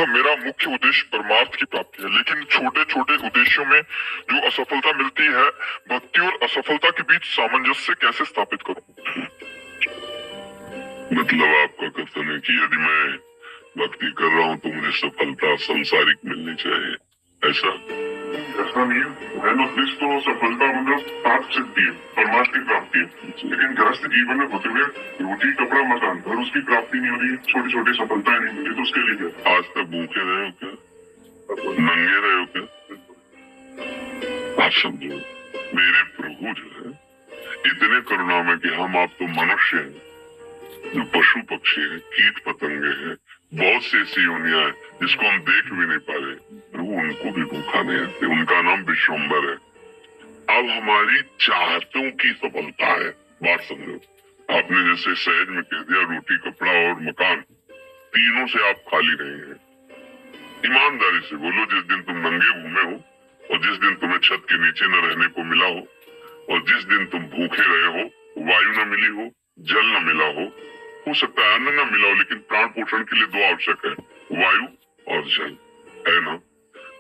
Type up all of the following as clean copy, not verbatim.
मेरा मुख्य उद्देश्य परमार्थ की प्राप्ति है, लेकिन छोटे छोटे उद्देश्यों में जो असफलता मिलती है, भक्ति और असफलता के बीच सामंजस्य कैसे स्थापित करूं? मतलब आपका कथन है कि यदि मैं भक्ति कर रहा हूं तो मुझे सफलता संसारिक मिलनी चाहिए, ऐसा? ऐसा नहीं है। मेन उद्देश्य तो सफलता मतलब प्राप्त सिद्धि है, परमार्थ की प्राप्ति है। लेकिन गृहस्थ जीवन में होते हुए रोटी कपड़ा मकान और उसकी प्राप्ति नहीं हो रही है, छोटी छोटी सफलताएं नहीं मिली, तो उसके लिए क्या? आज तक भूखे रहे हो क्या? नंगे रहे हो क्या? आप समझो, मेरे प्रभु जो है इतने करुणा में कि हम आप तो मनुष्य हैं, जो पशु पक्षी है, कीट पतंगे हैं, बहुत सी ऐसी योनियां हैं जिसको हम देख भी नहीं पा रहे, प्रभु उनको भी भूखा नहीं आते। उनका नाम विश्वम्बर है। अब हमारी चाहतों की सफलता है, बात समझो। आपने जैसे सहज में कह दिया रोटी कपड़ा और मकान, तीनों से आप खाली नहीं हैं। ईमानदारी से बोलो, जिस दिन तुम नंगे घूमे हो और जिस दिन तुम्हें छत के नीचे न रहने को मिला हो और जिस दिन तुम भूखे रहे हो, वायु न मिली हो, जल न मिला हो सकता है अन्न न मिला हो, लेकिन प्राण पोषण के लिए दो आवश्यक है, वायु और जल, है ना?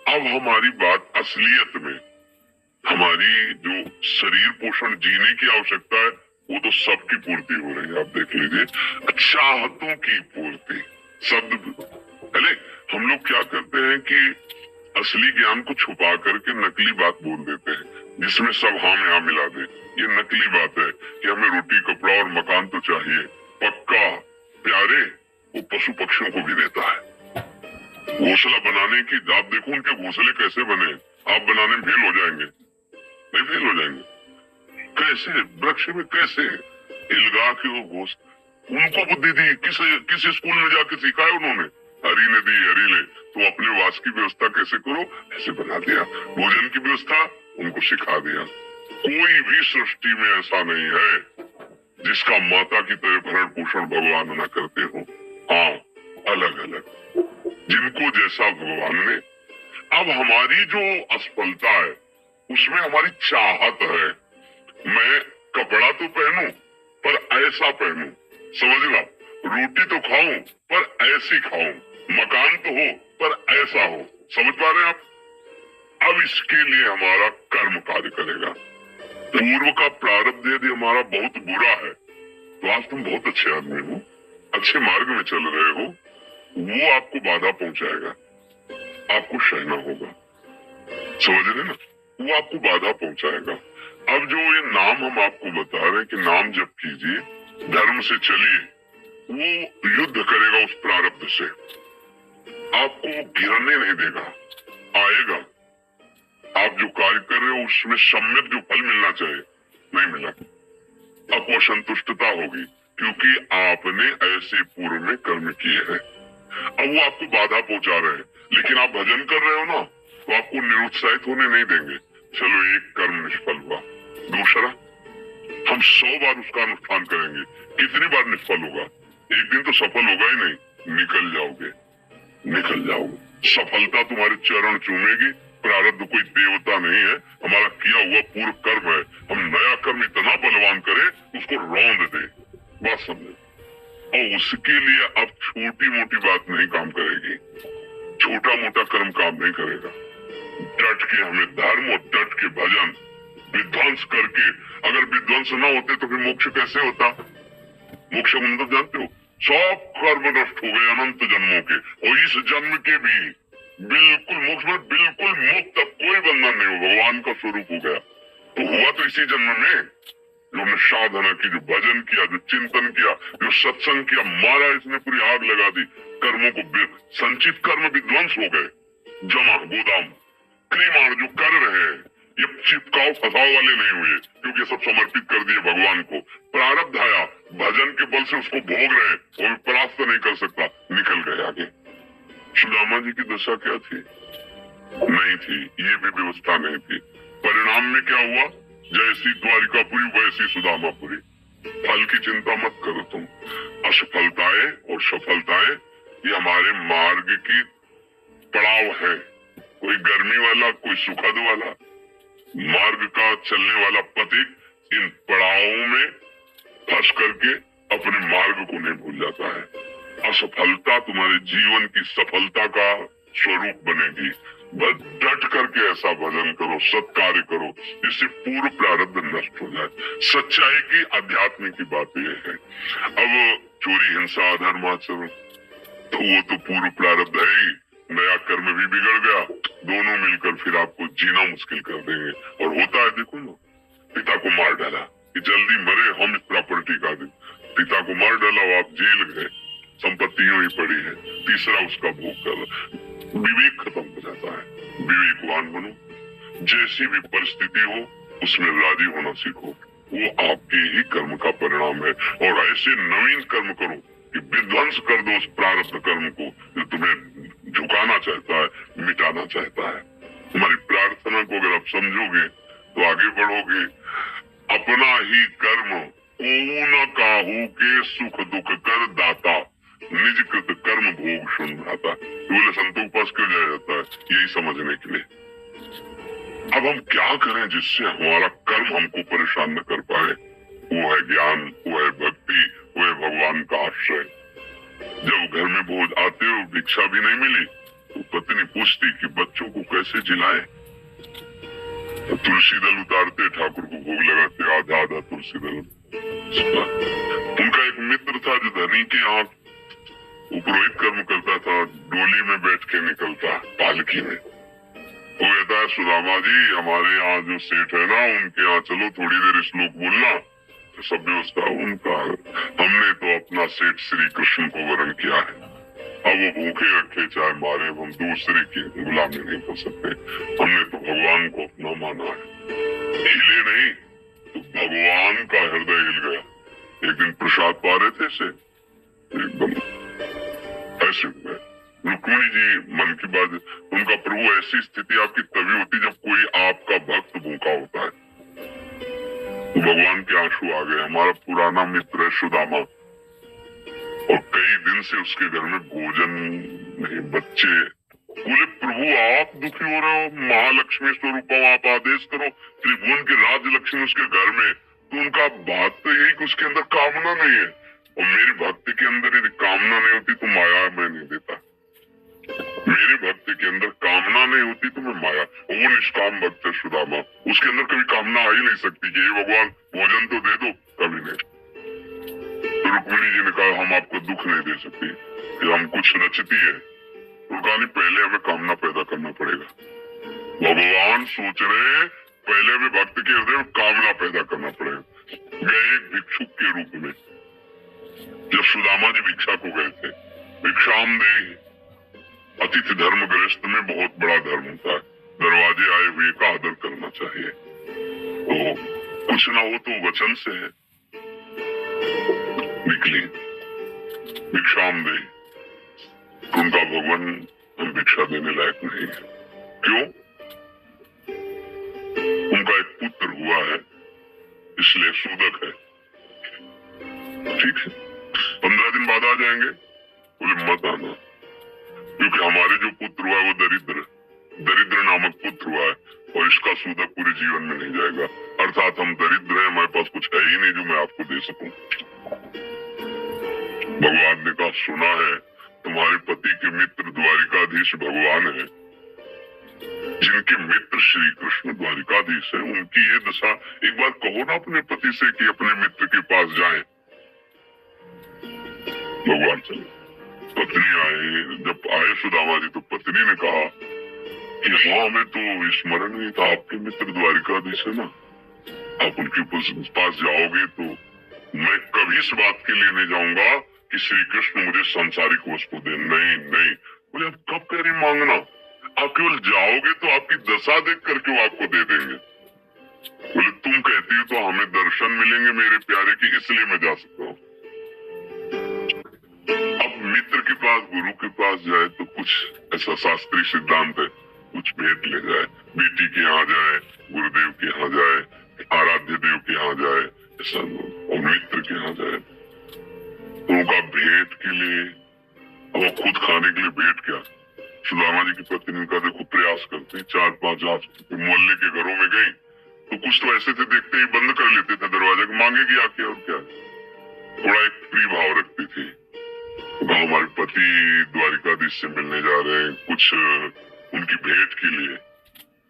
अब हमारी बात असलियत में, हमारी जो शरीर पोषण जीने की आवश्यकता है वो तो सबकी पूर्ति हो रही है। आप देख लीजिए, चाहतों की पूर्ति शब्द पहले हम लोग क्या करते हैं कि असली ज्ञान को छुपा करके नकली बात बोल देते हैं, जिसमें सब हाँ में हाँ मिला दे। ये नकली बात है कि हमें रोटी कपड़ा और मकान तो चाहिए, पक्का प्यारे वो पशु पक्षियों को भी देता है। घोंसला बनाने की, आप देखो उनके घोंसले कैसे बने, आप बनाने में फेल हो जाएंगे, नहीं फेल हो जाएंगे? कैसे वृक्ष में कैसे इलगा के वो घोंस, उनको बुद्धि दी, किस स्कूल में जाके सिखाया उन्होंने? हरि ने दी, हरि ले, तो अपने वास की व्यवस्था कैसे करो, ऐसे बना दिया। भोजन की व्यवस्था उनको सिखा दिया। कोई भी सृष्टि में ऐसा नहीं है जिसका माता की तरह भरण पोषण भगवान न करते हो। हाँ, अलग अलग जिनको जैसा भगवान ने। अब हमारी जो असफलता है उसमें हमारी चाहत है, मैं कपड़ा तो पहनूं पर ऐसा पहनूं, समझ लो, रोटी तो खाऊं पर ऐसी खाऊं, मकान तो हो पर ऐसा हो, समझ पा रहे हैं आप? अब इसके लिए हमारा कर्म कार्य करेगा। पूर्व का प्रारब्ध यदि हमारा बहुत बुरा है तो आज तुम बहुत अच्छे आदमी हो, अच्छे मार्ग में चल रहे हो, वो आपको बाधा पहुंचाएगा, आपको सहना होगा, समझ रहे ना? वो आपको बाधा पहुंचाएगा। अब जो ये नाम हम आपको बता रहे हैं कि नाम जप कीजिए, धर्म से चलिए, वो युद्ध करेगा उस प्रारब्ध से, आपको गिरने नहीं देगा, आएगा। आप जो कार्य कर रहे हो उसमें सम्यक जो फल मिलना चाहिए नहीं मिला, आपको असंतुष्टता होगी, क्योंकि आपने ऐसे पूर्व में कर्म किए हैं। अब वो आपको बाधा पहुंचा रहे हैं, लेकिन आप भजन कर रहे हो ना, तो आपको निरुत्साहित होने नहीं देंगे। चलो एक कर्म निष्फल हुआ, दूसरा हम 100 बार उसका अनुष्ठान करेंगे, कितनी बार निष्फल होगा? एक दिन तो सफल होगा ही नहीं, निकल जाओगे, निकल जाओगे। सफलता तुम्हारे चरण चूमेगी। प्रारब्ध कोई देवता नहीं है, हमारा किया हुआ पूर्व कर्म है। हम नया कर्म इतना बलवान करें उसको रौंद दे, बात समझे? और उसके लिए अब छोटी मोटी बात नहीं काम करेगी, छोटा मोटा कर्म काम नहीं करेगा। डट के हमें धर्म और डट के भजन विध्वंस करके, अगर विध्वंस ना होते तो फिर मोक्ष कैसे होता? मोक्ष मतलब जानते हो, सब कर्म नष्ट हो गए अनंत जन्मों के, और इस जन्म के भी बिल्कुल मोक्ष में बिल्कुल मुक्त, कोई बंधन नहीं हो, भगवान का स्वरूप हो गया। तो हुआ तो इसी जन्म में, जो हमने साधना की, जो भजन किया, जो चिंतन किया, जो सत्संग किया, मारा इसने पूरी आग लगा दी, कर्मों को, संचित कर्म विध्वंस हो गए, जमा गोदाम क्रीमाण जो कर रहे हैं, ये चिपकाव फसाव वाले नहीं हुए, क्योंकि सब समर्पित कर दिए भगवान को। प्रारब्ध आया, भजन के बल से उसको भोग रहे, वो परास्त नहीं कर सकता, निकल गए आगे। सुदामा जी की दशा क्या थी? नहीं थी, ये भी व्यवस्था नहीं थी। परिणाम में क्या हुआ? जैसी द्वारिकापुरी वैसी सुदामापुरी। फल की चिंता मत करो तुम, असफलताएं और सफलताएं ये हमारे मार्ग की पड़ाव है, कोई गर्मी वाला, कोई सुखद वाला। मार्ग का चलने वाला पथिक इन पड़ावों में फंस करके अपने मार्ग को नहीं भूल जाता है। असफलता तुम्हारे जीवन की सफलता का स्वरूप बनेगी। बस डट करके ऐसा भजन करो, सत्कार्य करो, जिससे पूर्व प्रारब्ध नष्ट हो जाए। सच्चाई की, अध्यात्म की बात यह है। अब चोरी, हिंसा, अधर्म आचरण, तो वो तो पूर्व प्रारब्ध है ही, नया कर्म भी बिगड़ गया, दोनों मिलकर फिर आपको जीना मुश्किल कर देंगे। और होता है, देखो ना, पिता को मार डाला कि जल्दी मरे हम इस प्रॉपर्टी का दे, पिता को मार डाला, आप जेल गए, संपत्ति यूं ही पड़ी है, तीसरा उसका भोग कर रहा, विवेक खत्म हो जाता है। विवेकवान बनो, जैसी भी परिस्थिति हो उसमें राजी होना सीखो, वो आपके ही कर्म का परिणाम है। और ऐसे नवीन कर्म करो कि विध्वंस कर दो उस प्रारब्ध कर्म को जो तुम्हें झुकाना चाहता है, मिटाना चाहता है। तुम्हारी प्रार्थना को अगर आप समझोगे तो आगे बढ़ोगे। अपना ही कर्म को न काहू के सुख दुख कर दाता, निज कृत कर्म भोग सुन आता। बोले संतों के पास क्यों जाया जाता है? यही समझने के लिए। अब हम क्या करें जिससे हमारा कर्म हमको परेशान न कर पाए? वो है ज्ञान, वो है भक्ति, वो है भगवान का आश्रय। जब घर में भोज आते हो, भिक्षा भी नहीं मिली, तो पत्नी पूछती कि बच्चों को कैसे जिलाए। तो तुलसी दल उतारते, ठाकुर को भोग लगाते, आधा आधा तुलसी दल। उनका एक मित्र था जो धनी के यहाँ पुरोहित कर्म करता था, डोली में बैठ के निकलता, पालकी में। वो कहता है, सुदामा जी हमारे यहाँ जो सेठ है ना, उनके यहाँ चलो, थोड़ी देर श्लोक बोलना। तो सब व्यवस्था उनका, हमने तो अपना सेठ श्री कृष्ण को वरण किया है, अब वो भूखे रखे चाहे मारे, हम दूसरे की गुलामी नहीं कर सकते। हमने तो भगवान को अपना माना है। हिले नहीं तो भगवान का हृदय हिल गया। एक दिन प्रसाद पा रहे थे से एकदम ऐसे हुए। रुक्मिणी जी मन की बात, उनका प्रभु ऐसी स्थिति आपकी तभी होती जब कोई आपका भक्त भूखा होता है। तो भगवान के आंसू आ गए। हमारा पुराना मित्र है सुदामा, और कई दिन से उसके घर में भोजन नहीं, बच्चे। बोले प्रभु आप दुखी हो रहे हो, महालक्ष्मी स्वरूपम आप आदेश करो, त्रिभुवन की राज लक्ष्मी उसके घर में। तो उनका बात तो यही कि उसके अंदर कामना नहीं है, और मेरी भक्ति के अंदर यदि कामना नहीं होती तो माया मैं नहीं देता। मेरी भक्ति के अंदर कामना नहीं होती तो मैं माया। वो निष्काम भक्त है सुदामा, उसके अंदर कभी कामना आ ही नहीं सकती कि हे भगवान भोजन तो दे दो, कभी नहीं। तो रुक्मिणी जी ने कहा हम आपको दुख नहीं दे सकते, कि हम कुछ रचती है। तो कहा नहीं, पहले हमें कामना पैदा करना पड़ेगा। भगवान सोच रहे पहले हमें भक्त के हृदय में कामना पैदा करना पड़ेगा। गए एक भिक्षुक के रूप में, जब सुदामा जी भिक्षा को गए थे, भिक्षाम दे, अतिथि धर्म गृहस्थ में बहुत बड़ा धर्म होता है, दरवाजे आए हुए का आदर करना चाहिए। तो कुछ ना हो तो वचन से है। निकली भिक्षाम दे, उनका भगवान हम भिक्षा देने लायक नहीं है। क्यों? उनका एक पुत्र हुआ है, इसलिए सूदक है। ठीक है, 15 दिन बाद आ जाएंगे। बोले मत आना, क्योंकि हमारे जो पुत्र हुआ है वो दरिद्र नामक पुत्र हुआ है, और इसका सूदक पूरे जीवन में नहीं जाएगा। अर्थात हम दरिद्र हैं, हमारे पास कुछ है ही नहीं जो मैं आपको दे सकूं। भगवान ने कहा सुना है तुम्हारे पति के मित्र द्वारिकाधीश भगवान है, जिनके मित्र श्री कृष्ण द्वारिकाधीश है, उनकी ये दशा। एक बार कहो ना अपने पति से कि अपने मित्र के पास जाएं। भगवान चले, पत्नी आए। जब आए सुदामा जी तो पत्नी ने कहा कि हाँ हमें तो स्मरण नहीं था, आपके मित्र द्वारिकाधीश है ना, आप उनके पास जाओगे तो मैं कभी इस बात के लिए नहीं जाऊंगा कि श्री कृष्ण मुझे सांसारिक वस्तु दे। नहीं नहीं। बोले आप कब कह रही मांगना, आप केवल जाओगे तो आपकी दशा देख करके वो आपको दे देंगे। बोले तुम कहती हो तो हमें दर्शन मिलेंगे मेरे प्यारे की, इसलिए मैं जा सकता हूँ। अब मित्र के पास, गुरु के पास जाए तो कुछ ऐसा शास्त्रीय सिद्धांत है, कुछ भेंट ले जाए, बेटी के यहाँ जाए, गुरुदेव के यहाँ जाए, आराध्य देव के यहाँ जाए, ऐसा, और मित्र के यहाँ जाए। उनका भेंट के लिए, वो खुद खाने के लिए भेंट क्या। सुदामा जी की पत्नी का देखो प्रयास करते, 4-5 मोहल्ले के घरों में गई तो कुछ तो ऐसे थे, देखते ही बंद कर लेते थे दरवाजा, मांगेगी आके और क्या। थोड़ा एक प्रिय भाव रखती थी। हमारे पति द्वारिकाधीश से मिलने जा रहे हैं, कुछ उनकी भेंट के लिए।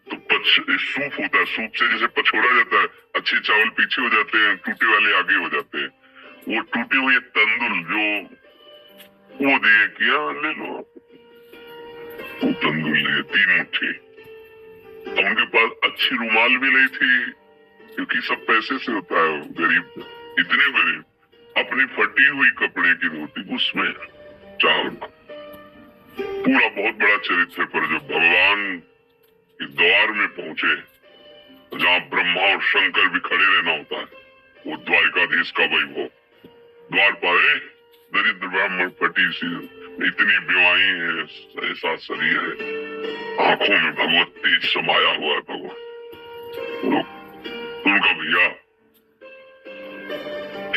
तो सूप होता है, सूप से जैसे पछोड़ा जाता है, अच्छे चावल पीछे हो जाते हैं, टूटे वाले आगे हो जाते हैं। वो टूटे हुए तंदुल जो वो दिए किया, ले लो। वो तंदुल लिए 3 मुट्ठी। उनके पास अच्छी रुमाल भी नहीं थी, क्योंकि सब पैसे से होता है, गरीब, इतने गरीब। अपनी फटी हुई कपड़े की रोटी, उसमें चावल। पूरा बहुत बड़ा चरित्र। पर जब भगवान के द्वार में पहुंचे, जहां ब्रह्मा और शंकर भी खड़े रहना होता है, वो द्वारिकाधीश का वैभव। द्वार पाए दरिद्र ब्राह्मण, फटी सी, इतनी बीमारी है, ऐसा शरीर है, आंखों में भगवत तेज समाया हुआ है। भगवान उनका भैया,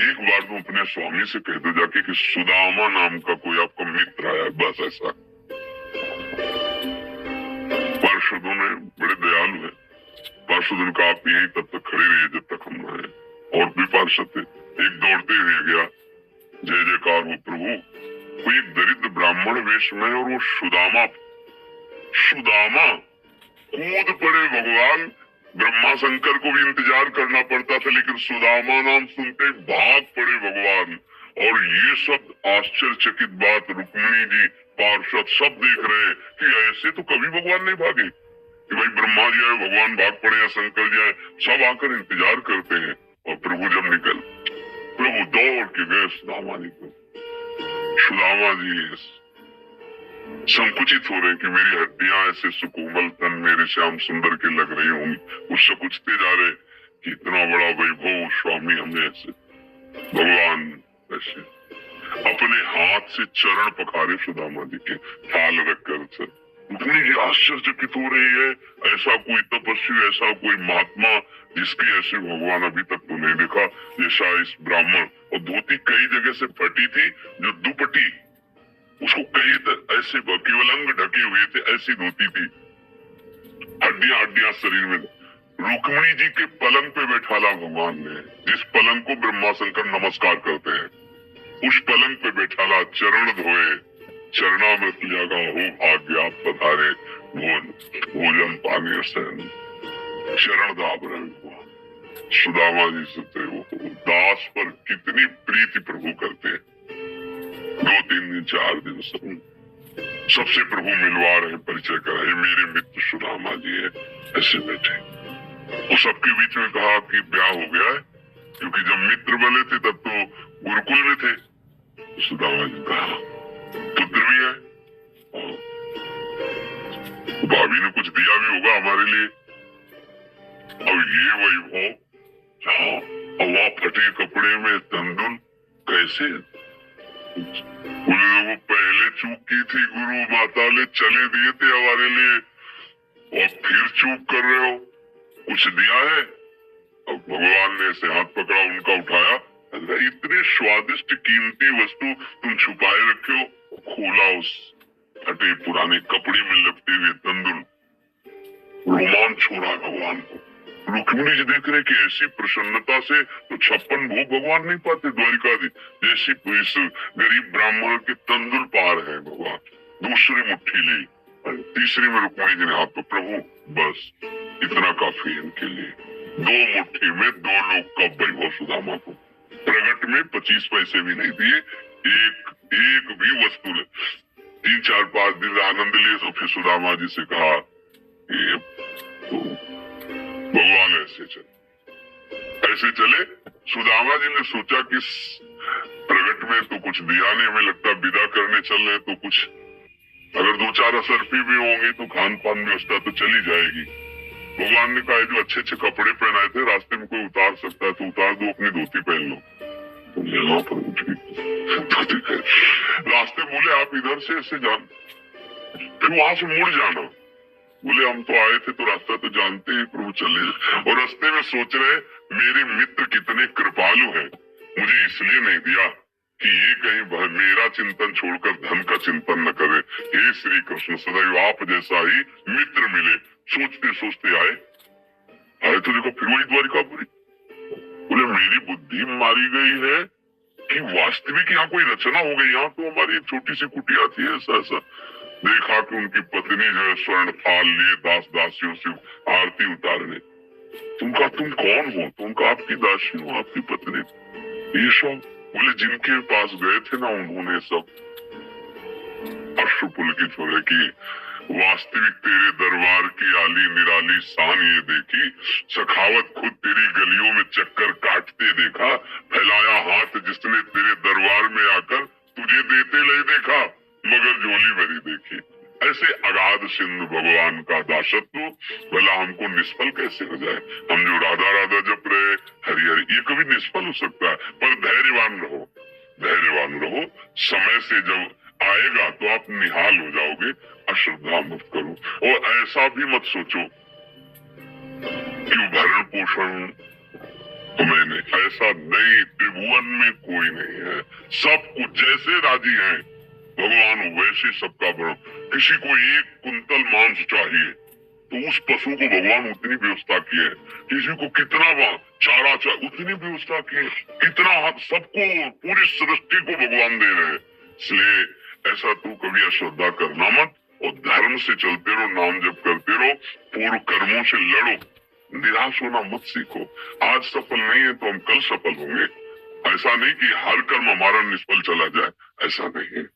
एक बार तुम अपने स्वामी से कह दो जाके कि सुदामा नाम का कोई आपका मित्र आया, बस ऐसा। पार्षदों ने बड़े दयालु है। पार्षद उनका, आप यहीं तब तक खड़े रहिए जब तक हम रहे। और भी पार्षद थे। एक दौड़ते हुए गया, जय जयकार हो प्रभु। वो एक दरिद्र ब्राह्मण वेश में, और वो सुदामा कूद पड़े। भगवान ब्रह्मा शंकर को भी इंतजार करना पड़ता था, लेकिन सुदामा नाम सुनते भाग पड़े भगवान। और ये सब आश्चर्यचकित बात रुक्मिणी जी, पार्षद सब देख रहे हैं कि ऐसे तो कभी भगवान नहीं भागे, कि भाई ब्रह्मा जी आए भगवान भाग पड़े या शंकर जी आए, सब आकर इंतजार करते हैं। और प्रभु जब निकल, प्रभु दौड़ के गए सुदामा जी को। सुदामा जी संकुचित हो रहे कि मेरी हड्डियां ऐसे सुकोमल, तन मेरे श्याम सुंदर के लग रही होंगी। उससे कुछते जा रहे कि इतना बड़ा वैभव स्वामी हमें ऐसे। भगवान ऐसे अपने हाथ से चरण पखारे सुदामा जी के, थाल रखकर। रुक्मिणी जी आश्चर्यचकित हो रही है, ऐसा कोई तपस्वी, ऐसा कोई महात्मा जिसकी ऐसे भगवान अभी तक तो नहीं देखा, जैसा इस ब्राह्मण। और धोती कई जगह से फटी थी, जो दुपट्टी उसको कई ऐसे केवल अंग ढके हुए थे, ऐसी धोती थी, हड्डियां हड्डियां शरीर में। रुक्मिणी जी के पलंग पे बैठाला भगवान ने, जिस पलंग को ब्रह्मा शंकर नमस्कार करते हैं, उस पलंग पे बैठाला, चरण धोए, चरणामृत लगा, हो भाग्य आप पधारे, भोजन पानी सहन, चरण दाब रहे हुआ। सुदामा जी सोचते वो दास पर कितनी प्रीति प्रभु करते हैं। 2-3 दिन 4 दिन सबसे प्रभु मिलवा रहे, परिचय करा, ये मेरे मित्र सुदामा जी है, ऐसे बैठे। वो सबके बीच में कहा कि ब्याह हो गया है, क्योंकि जब मित्र बने थे तब तो गुरुकुल में थे। सुदामा जी कहा पुत्र भी है, भाभी ने कुछ दिया भी होगा हमारे लिए। अब ये वैभव, हवा फटे कपड़े में तंदुल, कैसे? वो पहले चूक की थी, गुरु माता ने चले दिए थे हमारे लिए, और फिर चूक कर रहे हो, कुछ दिया है? अब भगवान ने ऐसे हाथ पकड़ा, उनका उठाया, इतने स्वादिष्ट कीमती वस्तु तुम छुपाए रखे हो। खोला, उस फटे पुराने कपड़े में लपटे हुए तंदुल, रोमांच हो रहा भगवान को। रुक्मिणी जी देख रहे कि ऐसी प्रसन्नता से तो 56 भोग भगवान नहीं पाते द्वारिकाधीश, जैसी इस गरीब ब्राह्मण के तंदुल पार है भगवान। दूसरी मुट्ठी ली, तीसरी में रुक्मिणी जी ने हाथ पर, प्रभु बस इतना काफी है इनके लिए। 2 मुट्ठी में 2 लोग का वैभव सुदामा को। प्रगट में 25 पैसे भी नहीं दिए, एक भी वस्तु ने। 3-4-5 दिन आनंद लिए, तो फिर सुदामा जी से कहा भगवान ऐसे चले। सुदामा जी ने सोचा कि प्रगट में तो कुछ दिया नहीं, हमें लगता विदा करने चल रहे, तो कुछ अगर 2-4 असरफी भी होंगे तो खान पान व्यवस्था तो चली जाएगी। भगवान ने कहा जो अच्छे अच्छे कपड़े पहनाए थे, रास्ते में कोई उतार सकता है तो उतार दो, अपनी धोती पहन लो। तो यहाँ पर उठ गई, रास्ते बोले आप इधर से ऐसे जान, फिर वहां से मुड़ जाना। बोले हम तो आए थे तो रास्ता तो जानते ही, प्रभु चले। और रास्ते में सोच रहे मेरे मित्र कितने कृपालु हैं, मुझे इसलिए नहीं दिया कि ये कहीं मेरा चिंतन छोड़कर धन का चिंतन न करे। हे श्री कृष्ण, सदैव आप जैसा ही मित्र मिले। सोचते सोचते आए तो देखो फिर वही द्वारिकापुरी। बोले मेरी बुद्धि मारी गई है कि वास्तविक यहाँ कोई रचना हो गई। यहाँ तो हमारी एक छोटी सी कुटिया थी, ऐसा ऐसा देखा कि उनकी पत्नी जो है स्वर्ण थाल लिए दास दासियों से आरती उतारने। तुमका तुम कौन हो? तुमका आपकी दासी हूँ, आपकी पत्नी। ये सब बोले जिनके पास गए थे ना उन्होंने सब अश्रुपुलकित हो गए कि वास्तविक तेरे दरबार की आली निराली शान ये देखी, सखावत खुद तेरी गलियों में चक्कर काटते देखा, फैलाया हाथ जिसने तेरे दरबार में आकर तुझे देते ले देखा, मगर झोली भरी देखी। ऐसे अगाध सिंधु भगवान का दासत्व भला हमको निष्फल कैसे हो जाए? हम जो राधा राधा जप रहे हरि हरि, ये कभी निष्फल हो सकता है। पर धैर्यवान रहो, धैर्यवान रहो। समय से जब आएगा तो आप निहाल हो जाओगे। अश्रद्धा मत करो और ऐसा भी मत सोचो कि भरण पोषण मैंने, ऐसा नहीं। त्रिभुवन में कोई नहीं है, सब कुछ जैसे राजी हैं भगवान वैसे सबका भरण। किसी को 1 कुंतल मांस चाहिए तो उस पशु को भगवान उतनी व्यवस्था की है। किसी को कितना चारा चाहिए उतनी व्यवस्था की है। कितना सबको, पूरी सृष्टि को भगवान दे रहे हैं। इसलिए ऐसा तू कभी अश्रद्धा करना मत और धर्म से चलते रहो, नाम जप करते रहो, पूर्व कर्मों से लड़ो, निराश होना मत सीखो। आज सफल नहीं है तो हम कल सफल होंगे। ऐसा नहीं कि हर कर्म हमारा निष्फल चला जाए, ऐसा नहीं है।